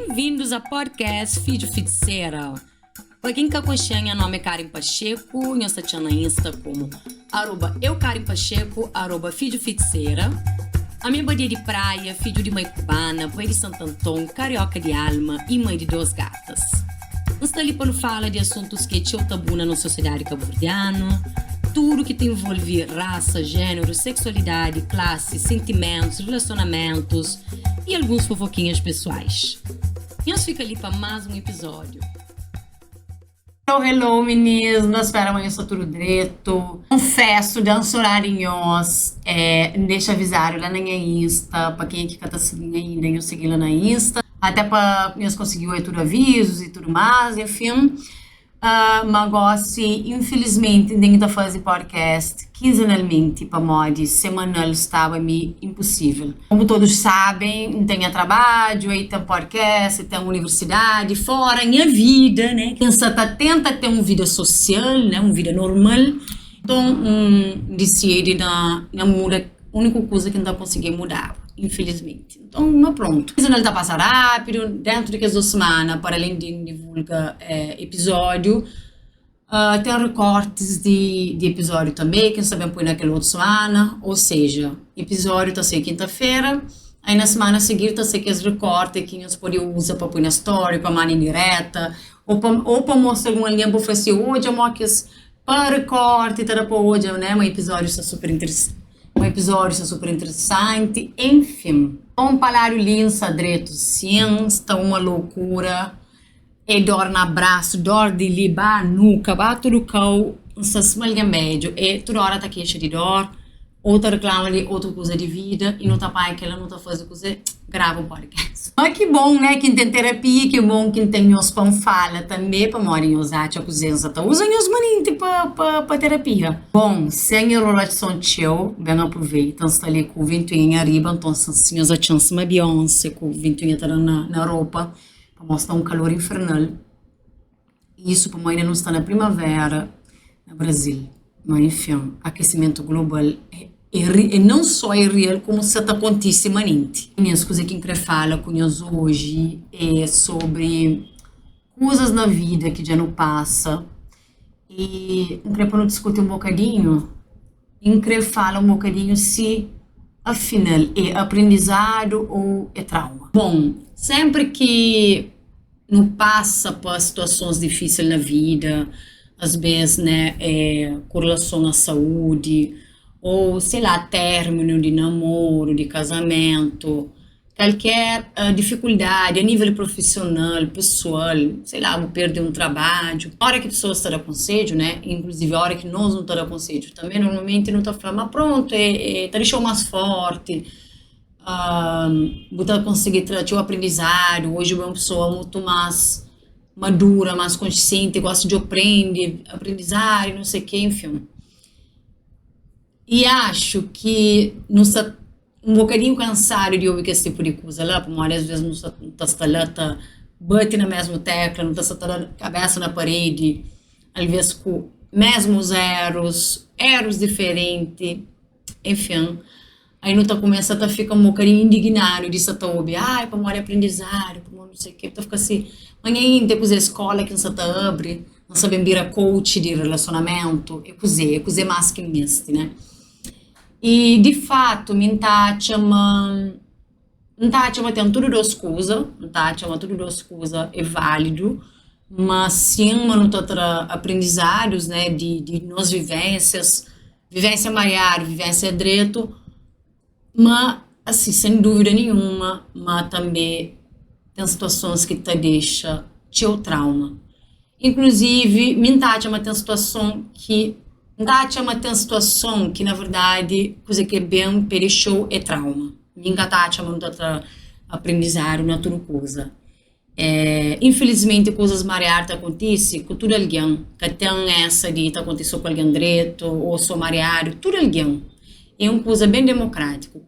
Bem-vindos ao podcast Filho Feiticeira. Para quem acompanha, meu nome é Karen Pacheco, eu estou na Insta como @eukarenpacheco, @Filho Feiticeira. A minha badia de praia, filho de mãe cubana, mãe de Santo Antão, carioca de alma e mãe de 2 gatas. Nós estamos ali para falar de assuntos que tinham tabu na nossa sociedade cabo-verdiana, tudo que envolve raça, gênero, sexualidade, classe, sentimentos, relacionamentos e alguns fofoquinhas pessoais. E nós ficamos ali para mais um episódio. Hello, meninas, nós esperamos isso tudo direito. Confesso, danço horários, deixa avisar lá na minha Insta, para quem é que tá seguindo ainda, eu segui lá na Insta, até para nós conseguir tudo avisos e tudo mais, enfim. Mas infelizmente, dentro da fase podcast, quinzenalmente, para modo semanal, estava me impossível. Como todos sabem, tem trabalho, aí tem podcast, tem universidade, fora minha vida, né? Quem está tenta ter uma vida social, né? Uma vida normal. Então, decide na muda, a única coisa que não está conseguindo mudar, infelizmente. Então, mas pronto. Quinzenal está passando rápido, dentro de 2 semanas, para além de divulgar episódio, tem recortes de episódio também, que sabemos põe naquela outra semana, ou seja, episódio está sendo quinta-feira, aí na semana seguinte está sendo os recortes que nós podemos usar para pôr na story, para mandar em direta, ou para mostrar algum alguém para oferecer hoje, para recorte, para hoje, né? Um episódio está super interessante, enfim. Um palário linsa direito, sim, está uma loucura. E dor no abraço, dor de libar, nuca, bato do cão, se smalha médio, e toda hora tá queixa de dor, outra reclama de outra coisa de vida, e não tá pai que ela não tá fazendo coisa, grava um podcast. Mas que bom, né, que tem terapia, que bom que tem os pão fala também, para morrer os atos, a cozinha, tá usando os maninhos para terapia. Bom, sem enrolação teu, bem aproveita, está ali com o ventoinho arriba, então assim, os chance uma Beyoncé, com o ventoinho tá na roupa, mostra um calor infernal. Isso para mim ainda não está na primavera no Brasil. Mas enfim, aquecimento global é não só é real, como se está acontecendo maninte. As coisas que eu quero falar com nós hoje é sobre coisas na vida que já não passa. E eu quero discutir um bocadinho, eu quero falar um bocadinho se afinal é aprendizado ou é trauma. Bom, sempre que não passa por situações difíceis na vida, às vezes, né, com relação à saúde, ou, sei lá, término de namoro, de casamento, qualquer dificuldade a nível profissional, pessoal, sei lá, perder um trabalho, a hora que a pessoa está com conselho, né, inclusive a hora que nós não estamos com conselho, também normalmente não está falando, mas pronto, está deixando mais forte, você conseguir trazer o aprendizado. Hoje é uma pessoa muito mais madura, mais consciente, gosta de aprendizado, não sei o que, enfim. E acho que não está um bocadinho cansado de ouvir esse tipo de coisa lá, porque às vezes não está lá, bate na mesma tecla, não está a cabeça na parede, às vezes com mesmos erros diferentes, enfim. Aí não tá começando a ficar um bocadinho indignado de se tá ouvir, para morrer aprendizado, para não sei o que, tá ficar assim, mas ainda com a escola que não se tá abre, não sabem virar coach de relacionamento, é coisa mais que neste, né? E de fato, me tá chamando tem tudo duas coisas, é válido, mas sim, não tá aprendizados, né, de nós vivência maior, vivência direito. Mas, assim, sem dúvida nenhuma, mas também tem situações que te deixam teu trauma. Inclusive, tem situação que, na verdade, coisa que é bem perishou é trauma. Minha não está aprendizado na tudo coisa. Infelizmente, coisas mariadas acontecem com todo alguém, que tem essa de aconteceu com alguém direito, ou sou mariado, tudo alguém. É uma coisa bem democrática,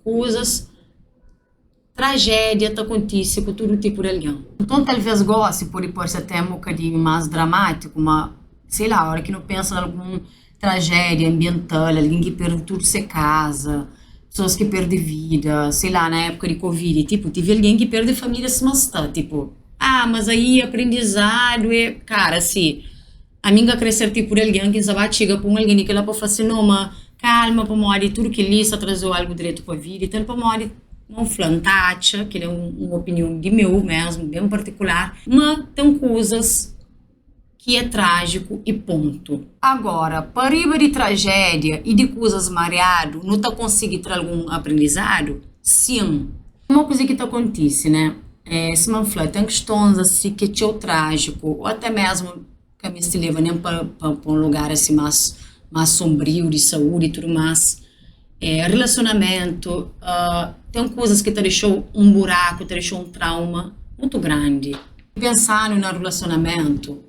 tragédia que acontece com todo tipo de alguém. Então, talvez goste, pode ser até um bocadinho mais dramático, mas, sei lá, a hora que não pensa em alguma tragédia ambiental, alguém que perde tudo se casa, pessoas que perdem vida, sei lá, na época de Covid, tipo, tive alguém que perde família se mastar, tipo, mas aí aprendizado é... Cara, assim, a minha crescer tipo de alguém que sabe chega para alguém que ela pode falar assim, não, mas calma, para morrer tudo que lhe trazou algo direito para a vida, então para morrer não flantacha, que é uma opinião de meu mesmo, bem particular, mas tem coisas que é trágico e ponto. Agora, para riba de tragédia e de coisas mareado, não está conseguindo ter algum aprendizado? Sim. Uma coisa que acontece, né? Se man fala, tem questões assim que é trágico, ou até mesmo que me se leva nem para um lugar assim mais sombrio de saúde e tudo mais. Relacionamento, tem coisas que te deixou um buraco, te deixou um trauma muito grande. Pensando no relacionamento,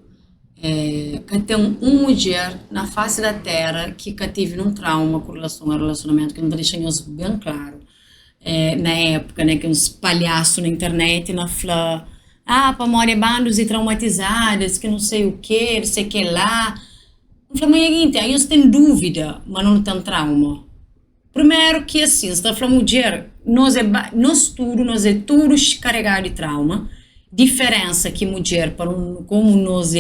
que tem uma mulher na face da terra que teve um trauma com relação ao relacionamento, que não deixa isso bem claro. Na época, né, que uns palhaços na internet, na fala, para morrer bandos e traumatizadas, que não sei o que, não sei o que lá. Eu falei, mas aí você tem dúvida, mas não tem trauma. Primeiro que assim, você está falando, mulher, nós é tudo carregado de trauma. Diferença que mulher, como nós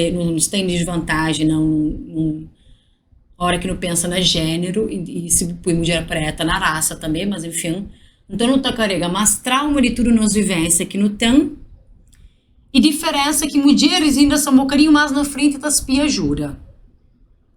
tem desvantagem na hora que não pensa na gênero, e se põe mulher preta na raça também, mas enfim. Então não está carregando, mas trauma de tudo nós vivência que não tem. E diferença que mulheres ainda são um bocadinho mais na frente das pia ajuda.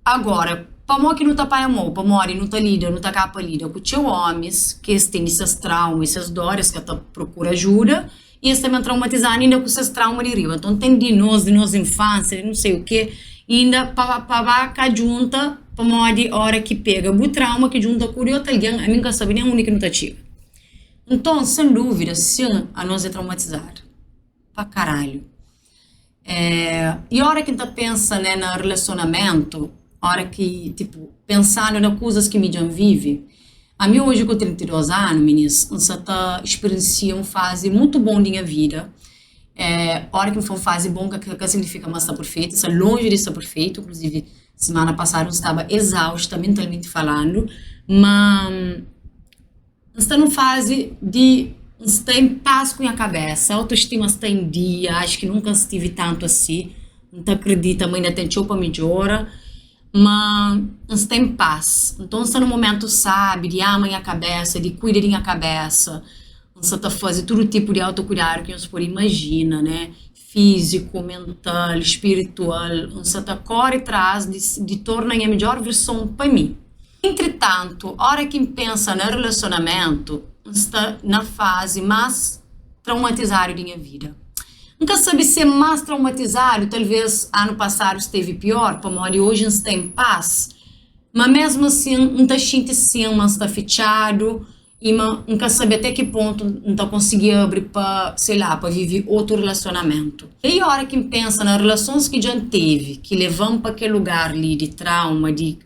Agora, para morrer que não está para amor, para morrer não está lida, não está capa lida, com teu homens que têm esses traumas, essas dores que procura ajuda, e eles também traumatizando ainda com esses traumas de riba. Então tem de nós infância, de não sei o que, ainda para cá junta, para morrer hora que pega o trauma que junta com o outro alguém, a minha sabe nem a única que não está tia. Então, sem dúvida, sim, a nós é traumatizado. Pra caralho. E a hora que a gente pensa, né, no relacionamento, a hora que, tipo, pensando nas coisas que me já vive, a mim hoje com 32 anos, meninas, eu tá experiencia uma fase muito boa da minha vida. A hora que foi uma fase boa, que significa mais estar perfeito, está longe de estar perfeito, inclusive, semana passada eu estava exausta, mentalmente falando, mas está numa fase de estar em paz com a cabeça, a autoestima está em dia, acho que nunca estive tanto assim, não acredito, ainda tem para melhorar, mas está em paz. Então está no momento, sabe, de amar a cabeça, de cuidar da cabeça, você está fazendo todo tipo de autocuidado que você pode imaginar, né? Físico, mental, espiritual, você está corre atrás de tornar a melhor versão para mim. Entretanto, a hora que pensa no relacionamento, está na fase mais traumatizada da minha vida. Nunca sabe se é mais traumatizado, talvez ano passado esteve pior, como hoje está em paz, mas mesmo assim, não está sentindo assim, mas está fechado, e nunca sabe até que ponto não está conseguindo abrir para, sei lá, para viver outro relacionamento. E a hora que pensa nas relações que já teve, que levam para aquele lugar ali de trauma, de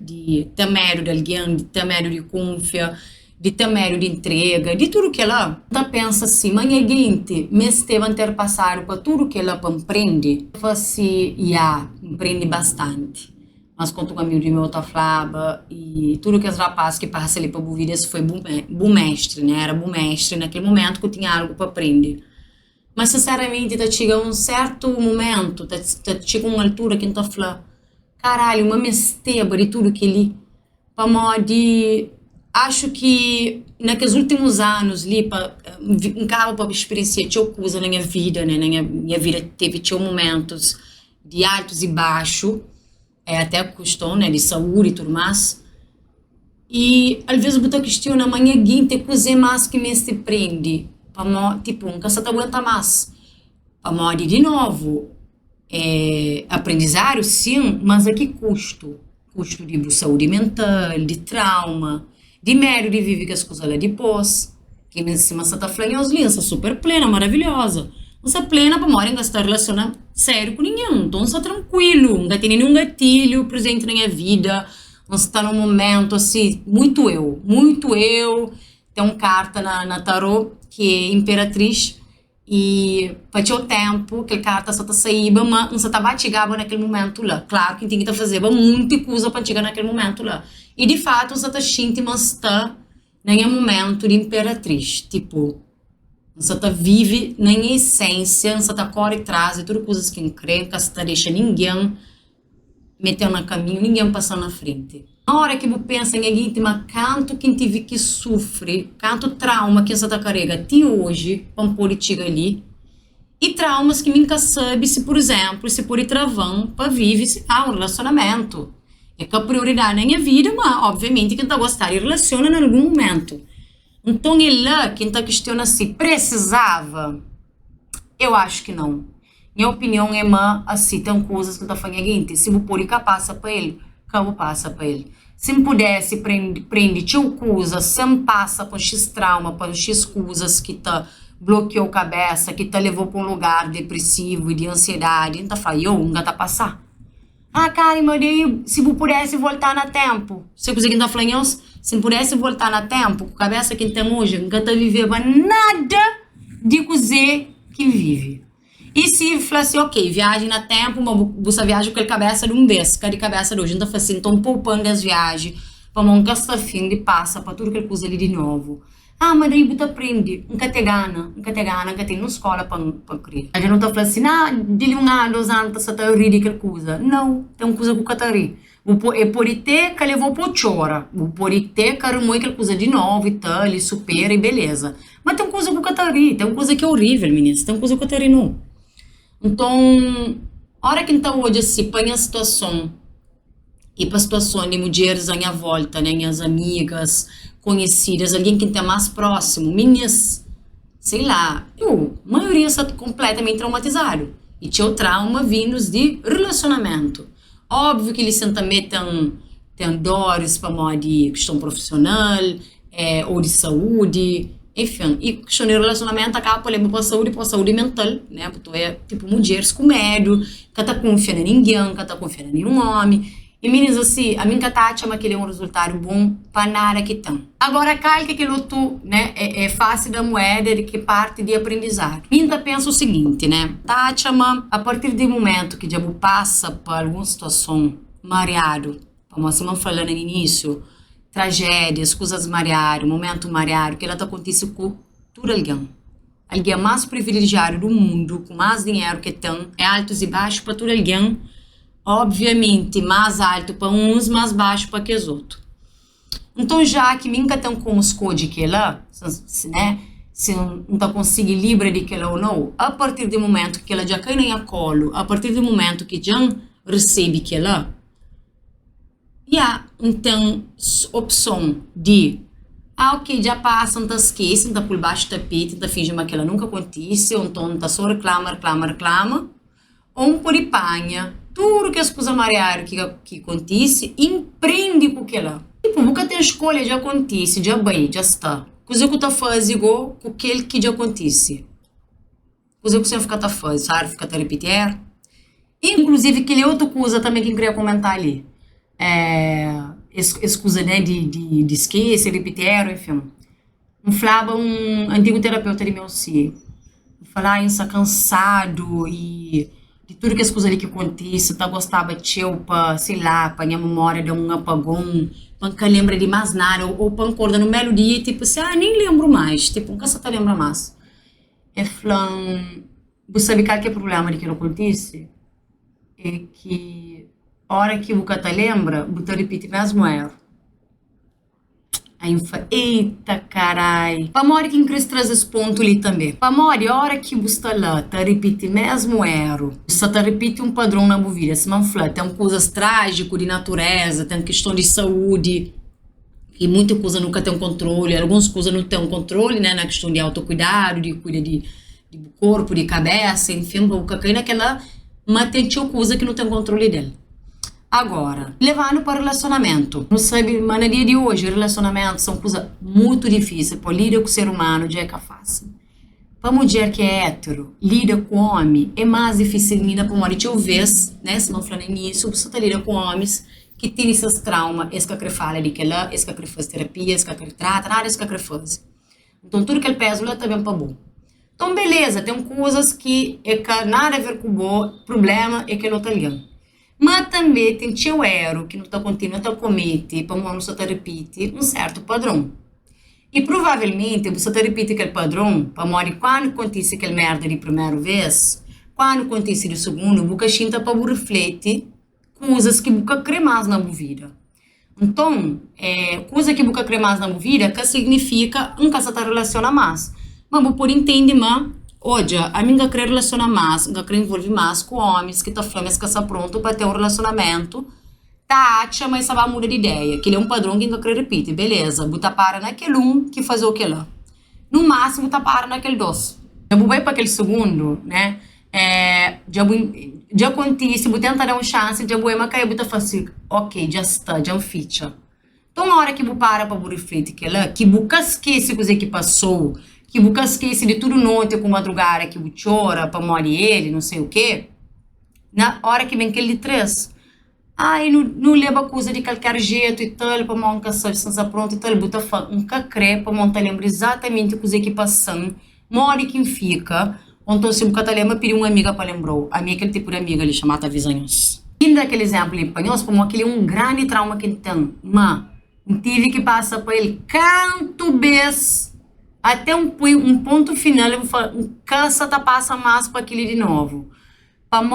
ter medo de alguém, de ter medo de confiança, de ter medo de entrega, de tudo que ela pensa assim, mas seguinte, me esteve a ter passado por tudo que ela empreende, eu falei assim, empreende bastante. Mas quando o amigo de meu falava, e tudo que os rapazes que passam ali para a vida, isso foi bom mestre, né? Era bom mestre naquele momento que eu tinha algo para aprender. Mas, sinceramente, chega um certo momento, chega uma altura que eu falo, caralho, uma mesteba de tudo que ele, para modo acho que naqueles últimos anos ali, para experienciar tinha coisa na minha vida, né? Na minha vida tinha momentos de altos e baixos, até questão, né, de saúde e tudo mais. E às vezes eu questiono amanhã seguinte coisa mais que me se prende, para tipo, nunca se aguenta mais. Para morrer de novo, aprendizado sim, mas a que custo? Custo de saúde mental, de trauma, de medo de viver com as coisas lá depois. Que em cima você está falando, os linhas, super plena, maravilhosa. Você é plena para morrer, não está relacionando sério com ninguém. Então você está tranquilo, não tem nenhum gatilho presente na minha vida. Você está num momento assim, muito eu. Tem uma carta na tarot que é Imperatriz. E para o tempo, que a carta só está saindo, mas você está chegando naquele momento lá. Claro que tem que fazer muita coisa para chegar naquele momento lá. E de fato você está sentindo, mas está em um momento de Imperatriz. Tipo, Você tá vive na essência, você tá corre atrás de tudo coisas que encrenca, você tá deixa ninguém metendo no caminho, ninguém passando na frente. Na hora que você pensa em alguém, mas quanto quem tive que sofre, quanto trauma que você tá carrega até hoje, para um político ali, e traumas que nunca sabe se, por exemplo, se por ir travão para viver um relacionamento. É que a prioridade na minha vida, mas obviamente quem tá gostar de relaciona em algum momento. Então, ele lá, quem está questionando se precisava, eu acho que não. Minha opinião é mais assim, tem coisas que eu estou falando seguinte, se eu pôr passa para ele, como passa para ele. Se eu pudesse prende tio coisa, se passa para X trauma, para X coisas que tá bloqueou a cabeça, que tá levou para um lugar depressivo e de ansiedade, então fala, eu não tá passar. Ah, Karen, mas daí, se eu pudesse voltar no tempo, você consegue estar falando, se eu pudesse voltar no tempo, com a cabeça que tem hoje, não tá vivendo nada de coisa que vive. E se falasse, ok, viagem no tempo, mas você viaja com a cabeça de vez, com a cabeça de hoje, então assim, estão poupando as viagens, para não gastar fim de passa, para tudo que coisa ali de novo. Ah, mas daí você aprende, nunca te gana, nunca tem na escola para crer. A gente não está falando assim, de 1 ano, 2 anos, você está ridícula coisa. Não, tem uma coisa que você está ri. É por ter que levou para chora, por ter que arrumou aquela coisa de novo e tal, e supera e beleza. Mas tem uma coisa que você está ri, tem uma coisa que é horrível, meninas, tem uma coisa que você está ri não. Então, a hora que então hoje se põe a situação, e para a situação de mulheres à minha volta, né, minhas amigas, conhecidas, alguém que está mais próximo, minhas, sei lá, a maioria está completamente traumatizado. E tinha o trauma vindos de relacionamento. Óbvio que eles também têm dores para uma de questão profissional, ou de saúde, enfim. E questão de relacionamento acaba levando para a saúde mental, né? Porque é tipo mulheres com medo, que está confiando em ninguém, que está confiando em nenhum homem. E meninas assim, a minha Tati chama que ele é um resultado bom para nada que tem. Agora, calca que luto, né, é face da moeda de que parte de aprendizado. Minha pensa o seguinte, né, Tati chama, a partir do momento que já passa por alguma situação mareado, como assim falando no início, tragédias, coisas mareado, momento mareado, que ela tá acontecendo com tudo alguém. Alguém mais privilegiado do mundo, com mais dinheiro que tem, é altos e baixos para tudo alguém. Obviamente, mais alto para uns, mais baixo para que os outros. Então, já que nunca tem como escolher que ela, né, se não está conseguindo livre de que ela ou não, a partir do momento que ela já cai na colo, a partir do momento que já recebe que ela, já tem opção de, ok, já passa, não está esquece, não está por baixo do tapete, não está fingindo que ela nunca acontece, ou então está só reclama, ou por ipanha, tudo que as coisas marearam que acontece, empreende com aquela. Tipo, nunca tem escolha, já acontece, já bem, já está. Coisa que tu faz igual com aquele que já acontece. Coisa que você fica tá faz, sabe? Fica tá repetir. Inclusive, que outra coisa também que eu queria comentar ali. Essa coisa, né, de esquecer, repetir, enfim. Falava um antigo terapeuta de meu si. Falar isso cansado e de tudo que as coisas ali que acontecem, tá gostava de eu para, sei lá, para minha memória de um apagão, para não lembra de mais nada, ou para acordar no belo dia, tipo assim, nem lembro mais, tipo, nunca se lembra mais. É falando, você sabe qual que é o problema de que não acontece? É que a hora que você te lembra, você repete mesmo erro. Aí eu falo, eita carai. Pamori que Cris traz esse ponto ali também. Pamori, a hora que você está lá, tá repete mesmo erro. Você tá repete um padrão na vida. Se não fala, tem coisas trágicas de natureza, tem questão de saúde, e muita coisa nunca tem controle, algumas coisas não tem controle, né, na questão de autocuidado, de cuidar de corpo, de cabeça, enfim, o cacai naquela, mas tem coisa que não tem controle dela. Agora, levando para o relacionamento. Não sabe, mas no dia de hoje, relacionamentos são coisas muito difíceis. Para lidar com o ser humano, já é fácil. Para a mulher que é hétero, lida com homem, é mais difícil ainda para uma mulher. Talvez, né, se não falando nisso, você está lidando com homens que têm esses traumas, esse que fala de que lá, esse que faz terapia, esse que trata, nada, esse que faz. Então, tudo que ele peso lá também para bom. Então, beleza, tem coisas que nada a ver com o bom, problema é que ele não está ligando. Mas também tem tio ero que não está continuando a cometer, para não só repete um certo padrão. E provavelmente você está repetindo aquele padrão, para morrer quando acontece aquela merda de primeira vez, quando acontece de segundo, você sinta para refletir coisas que você crê mais na vida. Então, coisa que você crê mais na vida, que significa nunca se relaciona mais. Mas você pode entender, mas, hoje, a minha quer relacionar mais, eu quero envolver mais com homens que estão falando que estão pronto para ter um relacionamento, tá, acha, mas você vai mudar de ideia, que ele é um padrão que eu quero repetir, beleza, você para naquele que faz o que lá. No máximo, você para naquele dois. Já vai para aquele segundo, né? Já acontece, você tenta dar uma chance, já vai, mas cai, você fala assim, ok, já está, já ficha. Então, na hora que você para refletir que lá, que você esquece coisa que passou, que você esquece de tudo noite com madrugada, que você chora para morrer ele, não sei o quê, na hora que vem aquele três, ai, não leva coisa de qualquer jeito e tal, para montar essa pronta e tal, você fala, crê, para montar lembra exatamente coisa que passou, morre quem fica. Então, se você lembra, pedir uma amiga para lembrar. A minha aquele tipo de amiga ali, chamada vizinhos. E daquele exemplo em espanhol, como aquele um grande trauma que ele tem. Mas, tive que passar para ele canto vez, até um ponto final, eu vou falar, cansa tá passa mais para aquele de novo. Para mim,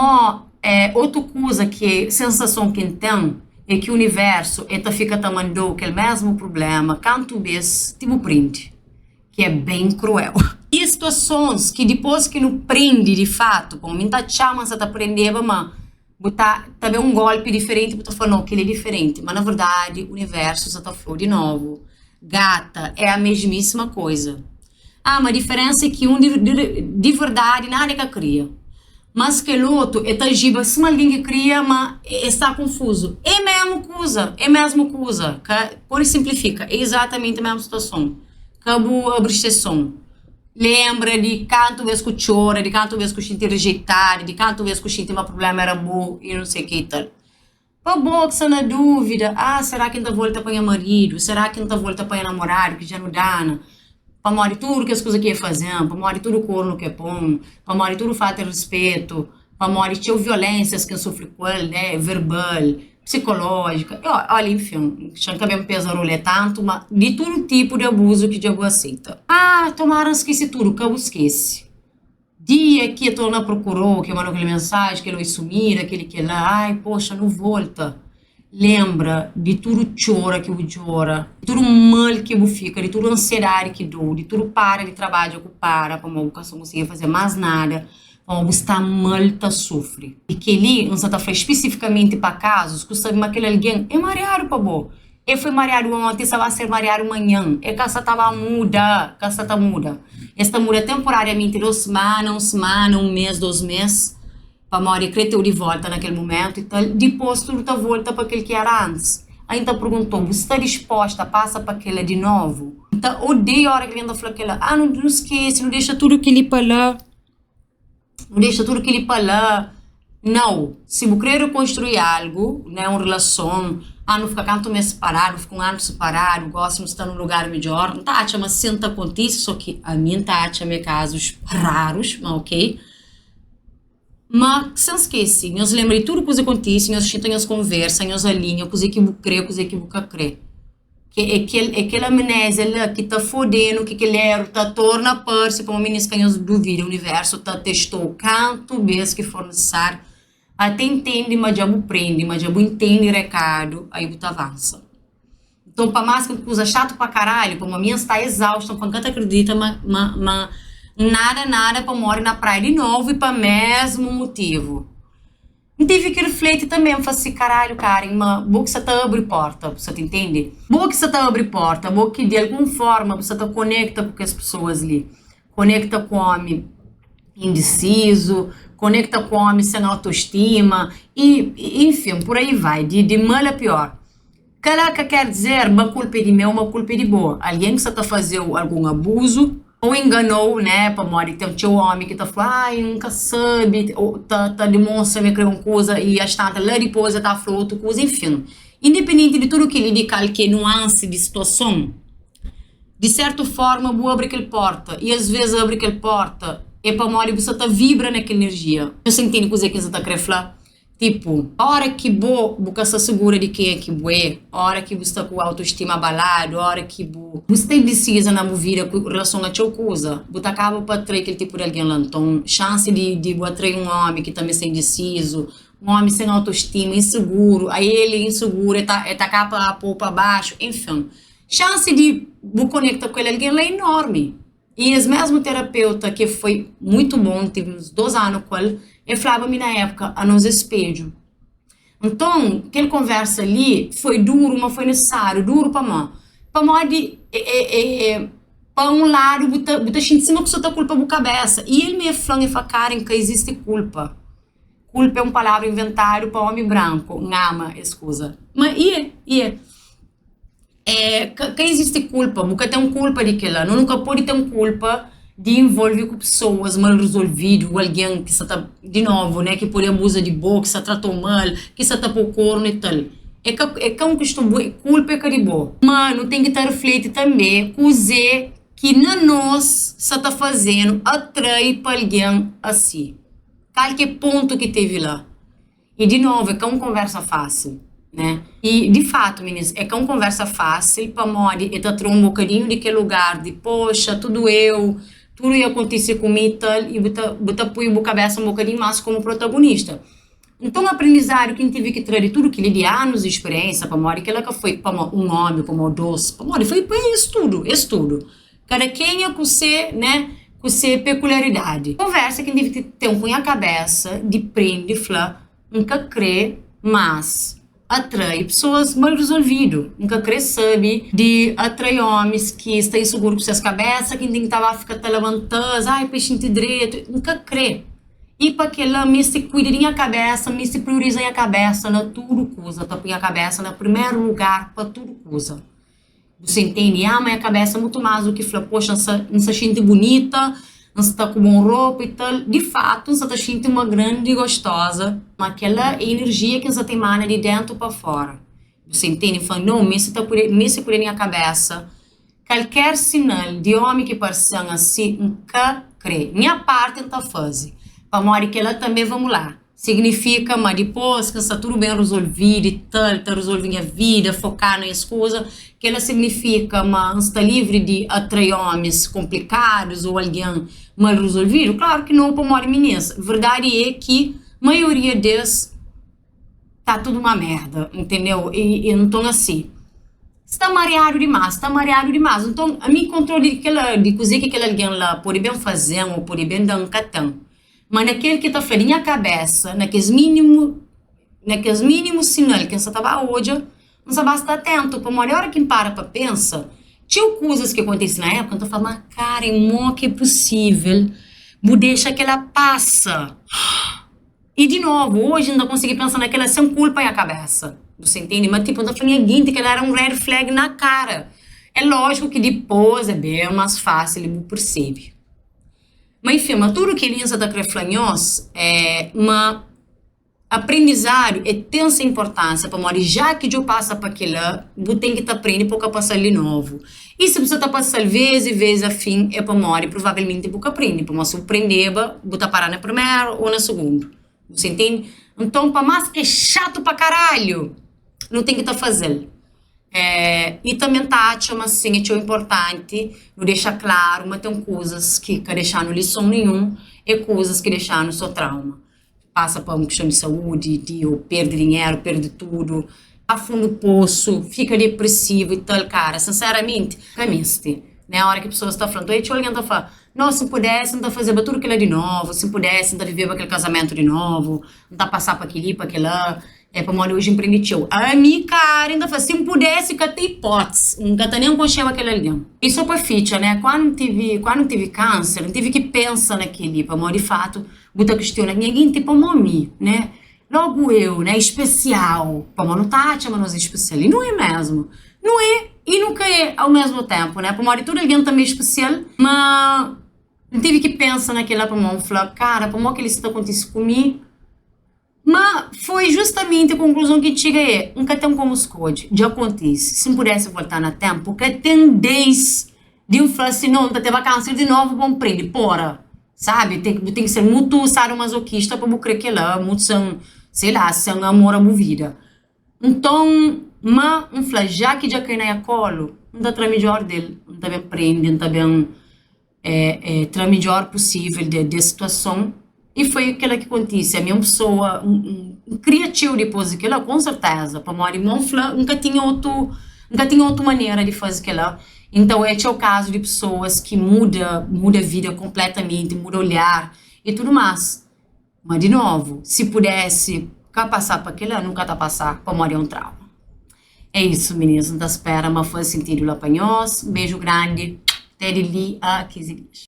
outra coisa que sensação que ele tem, é que o universo, fica tomando aquele mesmo problema, canto vez, tipo prende. Que é bem cruel. E situações que depois que não prende de fato, como me tá chama, você tá prendendo, mas botar também um golpe diferente, você falando que ele é diferente, mas na verdade o universo você tá falando de novo. Gata, é a mesmíssima coisa. Ah, mas a diferença é que um de verdade nada que cria. Mas que o outro é tangible, se alguém que cria, mas está confuso. É a mesma coisa. Por simplifica, é exatamente a mesma situação. Cabo a obsessão. Lembra de quanto vez que chora, de quanto vez que te rejeitaram, de quanto vez que te um problema era bom e não sei o que tal. Para boxa na dúvida, será que ainda volta para o marido? Será que ainda volta para o namorado que já não dá? Para morrer tudo que as coisas que ia fazer, para morrer tudo o corno que é bom, para morrer tudo falta de respeito, para morrer tinha violências que sofre com ele, né, verbal, psicológica, olha, enfim, já que peso rolê tanto, mas de todo tipo de abuso que Diabo aceita. Tomaram esqueci tudo, que eu esquece. Dia que a Tona procurou, que mandou aquela mensagem, que ele vai sumir, aquele que lá, ai, poxa, não volta. Lembra de tudo chora que eu chora, de tudo mal que eu fica, de tudo ansiedade que dou, de tudo para de trabalho que eu para uma educação conseguir fazer mais nada. Como está mal, está sofre. E que ali, não está falando especificamente para casos, que sabe, mas aquele alguém é mareado, para bom. Ele foi mareado ontem, só vai ser mareado amanhã. E casa estava muda, casa está muda. Esta muda temporariamente, 2 semanas, um mês, 2 meses, para morrer, creteu de volta naquele momento e tal. Depois tudo está volta para aquele que era antes. Ainda perguntou, você está disposta a passar para aquele de novo? Então, odeio a hora que ele anda falando aquela, não esquece, não deixa tudo que ele para lá. Não deixa tudo que ele para lá. Não. Se você quer reconstruir algo, né, uma relação, não fica tanto mês separado, fica um ano separado, gosta de estar num lugar melhor, não tá, mas senta acontece, só que a minha tá, é casos raros, mas ok? Mas, sem esquecer, nós lembramos de tudo que acontece, nós tentamos conversa, nós alinhamos, coisa que você crê, coisa que você crê. Aquela amnésia lá que está fodendo, que ele está torna parça, como meninas que nos duvida, o universo está testou canto vez que for necessário, até entende, mas já prende, mas já entende o recado, aí você avança. Então, para mais que coisa chato para caralho, como a minha está exausta, para quem acredita, mas nada para morrer na praia de novo e para mesmo motivo. E tive que refletir também, eu falei assim, caralho, Karen, mas boa que você tá abre porta, você te entende? Boa que você tá abre porta, boa que de alguma forma você tá conecta com as pessoas ali. Conecta com o homem indeciso, conecta com o homem sem autoestima, e enfim, por aí vai, de mal a pior. Caraca, quer dizer, uma culpa é de meu, uma culpa é de boa. Alguém que você tá fazendo algum abuso, ou enganou, né, para morrer, tem um homem que tá falando, nunca sabe, ou tá demonstrando que é uma coisa, e as tantas lá depois tá falando outra coisa, enfim. Independente de tudo que ele diz, qualquer nuance de situação, de certa forma, vou abrir aquela porta, e às vezes abre aquela porta, é para morrer, você tá vibra naquela energia. Você entende coisa que você tá querendo falar? Tipo, a hora que você está segura de quem é que é, a hora que você está com a autoestima abalada, a hora que você está indecisa na vida com relação a tua coisa, você acaba para atrair aquele tipo de alguém lá. Então, chance de atrair um homem que também está indeciso, um homem sem autoestima, inseguro, aí ele inseguro, tá capa para baixo, enfim. Chance de você conectar com ele alguém lá é enorme. E esse mesmo terapeuta que foi muito bom, tive uns 2 anos com ele, falava-me na época, a nos espelho. Então, aquela conversa ali foi duro, mas foi necessário, duro para mim. Para mim, para um lado, você sente que você está culpa na cabeça. E ele me falou e falou, Karen, que existe culpa. Culpa é uma palavra inventário para homem branco, ngama, escusa. Mas que existe culpa, porque tem culpa daquela, não nunca pode ter culpa de envolver com pessoas mal resolvidas, alguém que está, de novo, né, que pode abusar de boa, que se tratou mal, que se está por corno e tal. É que um questão culpa é que de boa. Mas não tem que estar refletido também com o Zé que na nós se está fazendo atrai para alguém assim. Qualquer ponto que teve lá. E de novo, é que é uma conversa fácil. Né? E de fato, meninas, é que é uma conversa fácil para mim e tá um bocadinho de que lugar de poxa, tudo ia acontecer comigo e tal, e botar põe a cabeça um bocadinho mais como protagonista. Então, o aprendizado que tive que trazer tudo que lhe de anos de experiência para mim, que ela que foi para um homem, para um doce, para mim, foi para estudo. Cada quem é com você, né? Com sua peculiaridade. Conversa que tive que ter um punho a cabeça de prender, de falar, nunca crer, mas atrai pessoas mal resolvidas. Nunca sabe de atrair homens que estão inseguros com suas cabeças, que tem que ficar levantando, ai, peixe direito. Nunca crê. E para que ela me se cuide a cabeça, me se prioriza a cabeça na tudo coisa, tá põe a cabeça no primeiro lugar para tudo coisa. Você entende? Ama a cabeça muito mais do que fala, poxa, não se sente bonita, não se está com bom roupa e tal. De fato, você está sentindo uma grande gostosa, mas aquela energia que você tem emana de dentro para fora. Você entende? Fala, não, me se cuida a cabeça. Qualquer sinal de homem que parece assim, nunca crê. Minha parte está fazendo. Para morrer que ela também, vamos lá. Significa, mas depois que está tudo bem resolvido e tal, está resolvendo a vida, focar nas coisas, que ela significa, mas está livre de atrair homens complicados ou alguém mal resolvido? Claro que não, para morrer meninas. A verdade é que a maioria deles está tudo uma merda, entendeu? E então assim, está mareado demais. Então, a mim controle de coisa que aquele alguém lá pode bem fazer ou pode bem dar um catão. Mas naquele que está fazendo a cabeça, naqueles mínimos sinais que você estava hoje, não se basta atento. Para uma hora que para pensar, tinha coisas que aconteciam na época, então eu falava, mas cara, é que é possível, vou deixar que ela passa. E de novo, hoje ainda consegui pensar naquela sem culpa em a cabeça. Você entende? Mas tipo, eu estou falando seguinte, que ela era um red flag na cara. É lógico que depois é bem mais fácil, ele percebe. Mas enfim, tudo que ele está falando é uma aprendizado é tem essa importância para morrer, já que eu passo para aquilo, você tem que aprender para passar de novo. E se você está passando vezes a fim, é para morrer, provavelmente você aprende, para você aprender, você está parar na primeira ou na segunda. Você entende? Então, para mais é chato para caralho, não tem que estar fazendo. E também mas sim, é tão importante, não deixa claro, mas tem coisas que deixam lição nenhuma e coisas que deixam só trauma. Passa por uma questão de saúde, ou perde dinheiro, perde tudo, afunda o poço, fica depressivo e tal, cara, sinceramente, remiste. Né? A hora que a pessoa está falando, aí alguém está falando, não, se pudesse, não tá fazer tudo aquilo de novo, se pudesse, não tá viver aquele casamento de novo, não tá passar para aquele, para aquela. Para morrer hoje empreendeu. A minha cara ainda fala, se pudesse, que tem hipótese, não tá nem com aquele ali. E só para ficha, né? Quando tive câncer, não tive que pensar naquele, para morrer de fato, botar questão, ninguém tipo mami, né? Logo eu, né? Especial. Para morrer não tá, chama nós especial. E não é mesmo. Não é e nunca é ao mesmo tempo, né? Para morrer tudo alguém também especial, mas não tive que pensar naquela para morrer, falar, cara, para morrer que isso está acontecendo comigo. Mas foi justamente a conclusão que chega nunca tem como escolher, já acontece, se não pudesse voltar no tempo, porque tem 10 de um falar assim, não, teve câncer de novo, vamos prender, porra, sabe, tem que ser muito sadomasoquista para crer que lá, muito sei lá, sem amor à vida. Então, já que já cai na colo, não dá para melhor dele, não tá bem aprende, não tá bem tra melhor possível de situação. E foi aquela que aconteceu. A minha pessoa, criativo depois daquilo, com certeza, para morrer monfla, nunca tinha outra maneira de fazer aquilo. Então, este é o caso de pessoas que muda a vida completamente, muda o olhar e tudo mais. Mas, de novo, se pudesse passar para aquilo, nunca tá passar para morrer um trauma. É isso, meninas. Não tá espera, mas faz sentido lá para nós. Beijo grande. Até ali a 15 dias.